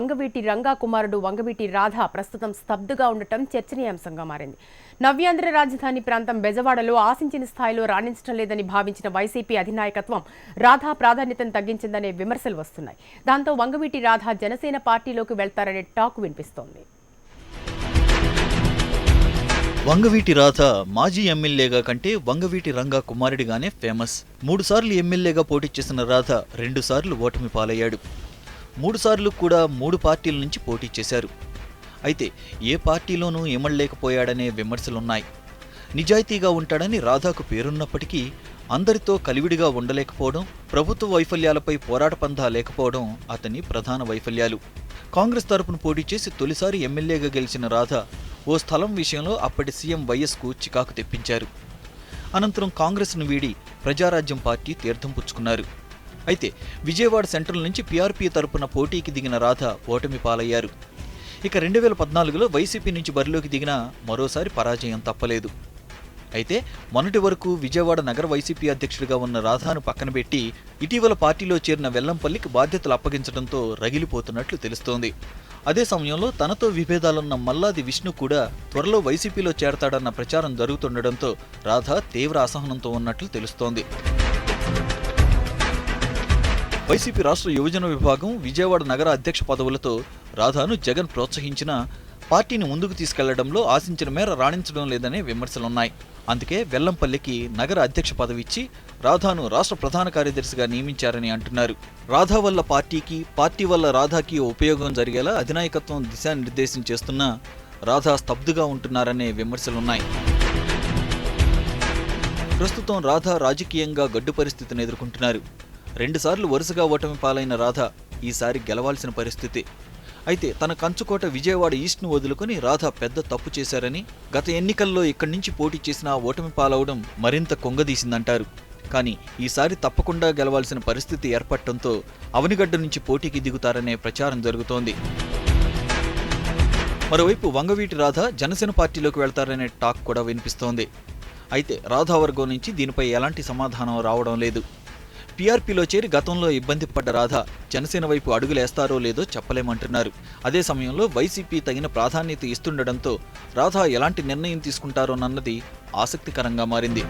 వంగవీటి రంగా కుమారుడు వంగవీటి రాధ ప్రస్తుతం స్తబ్దుగా ఉండటం చర్చనీయాంశంగా మారింది. నవ్యాంధ్ర రాజధాని ప్రాంతం బెజవాడలో ఆశించిన స్థాయిలో రాణించడం లేదని భావించిన వైసీపీ అధినాయకత్వం రాధా ప్రాధాన్యతను తగ్గించిందనే విమర్శలు వస్తున్నాయి. దాంతో వంగవీటి రాధ జనసేన పార్టీలోకి వెళ్తారనే టాక్ వినిపిస్తోంది. వంగవీటి రాధ మాజీ ఎమ్మెల్యేగా కంటే వంగవీటి రంగా కుమారుడిగానే ఫేమస్. 3 సార్లు ఎమ్మెల్యేగా పోటీ చేసిన రాధ 2 సార్లు ఓటమి పాలయ్యాడు. 3 సార్లు కూడా 3 పార్టీల నుంచి పోటీ చేశారు. అయితే ఏ పార్టీలోనూ ఇమడలేకపోయాడనే విమర్శలున్నాయి. నిజాయితీగా ఉంటాడని రాధాకు పేరున్నప్పటికీ అందరితో కలివిడిగా ఉండలేకపోవడం, ప్రభుత్వ వైఫల్యాలపై పోరాట పంథా లేకపోవడం అతని ప్రధాన వైఫల్యాలు. కాంగ్రెస్ తరపున పోటీ చేసి తొలిసారి ఎమ్మెల్యేగా గెలిచిన రాధ ఓ స్థలం విషయంలో అప్పటి సీఎం వైఎస్కు చికాకు తెప్పించారు. అనంతరం కాంగ్రెస్ను వీడి ప్రజారాజ్యం పార్టీ తీర్థం పుచ్చుకున్నారు. అయితే విజయవాడ సెంట్రల్ నుంచి పీఆర్పీ తరపున పోటీకి దిగిన రాధ ఓటమి పాలయ్యారు. ఇక 2014లో వైసీపీ నుంచి బరిలోకి దిగినా మరోసారి పరాజయం తప్పలేదు. అయితే మొన్నటి వరకు విజయవాడ నగర వైసీపీ అధ్యక్షుడిగా ఉన్న రాధాను పక్కన పెట్టి ఇటీవల పార్టీలో చేరిన వెల్లంపల్లికి బాధ్యతలు అప్పగించడంతో రగిలిపోతున్నట్లు తెలుస్తోంది. అదే సమయంలో తనతో విభేదాలున్న మల్లాది విష్ణు కూడా త్వరలో వైసీపీలో చేరతాడన్న ప్రచారం జరుగుతుండటంతో రాధ తీవ్ర అసహనంతో ఉన్నట్లు తెలుస్తోంది. వైసీపీ రాష్ట్ర యువజన విభాగం విజయవాడ నగర అధ్యక్ష పదవులతో రాధాను జగన్ ప్రోత్సహించినా పార్టీని ముందుకు తీసుకెళ్లడంలో ఆశించిన మేర రాణించడం లేదనే విమర్శలున్నాయి. అందుకే వెల్లంపల్లికి నగర అధ్యక్ష పదవిచ్చి రాధాను రాష్ట్ర ప్రధాన కార్యదర్శిగా నియమించారని అంటున్నారు. రాధా వల్ల పార్టీకి, పార్టీ వల్ల రాధాకి ఉపయోగం జరిగేలా అధినాయకత్వం దిశానిర్దేశం చేస్తున్నా రాధా స్తబ్దుగా ఉంటున్నారనే విమర్శలున్నాయి. ప్రస్తుతం రాధా రాజకీయంగా గడ్డు పరిస్థితిని ఎదుర్కొంటున్నారు. 2 సార్లు వరుసగా ఓటమి పాలైన రాధ ఈసారి గెలవాల్సిన పరిస్థితి. అయితే తన కంచుకోట విజయవాడ ఈస్ట్ను వదులుకొని రాధ పెద్ద తప్పు చేశారని, గత ఎన్నికల్లో ఇక్కడి నుంచి పోటీ చేసిన ఓటమి పాలవడం మరింత కొంగదీసిందంటారు. కానీ ఈసారి తప్పకుండా గెలవాల్సిన పరిస్థితి ఏర్పడటంతో అవనిగడ్డ నుంచి పోటీకి దిగుతారనే ప్రచారం జరుగుతోంది. మరోవైపు వంగవీటి రాధ జనసేన పార్టీలోకి వెళ్తారనే టాక్ కూడా వినిపిస్తోంది. అయితే రాధా వర్గం నుంచి దీనిపై ఎలాంటి సమాధానం రావడం లేదు. పీఆర్పీలో చేరి గతంలో ఇబ్బంది పడ్డ రాధ జనసేన వైపు అడుగులేస్తారో లేదో చెప్పలేమంటున్నారు. అదే సమయంలో వైసీపీ తగిన ప్రాధాన్యత ఇస్తుండటంతో రాధ ఎలాంటి నిర్ణయం తీసుకుంటారోనన్నది ఆసక్తికరంగా మారింది.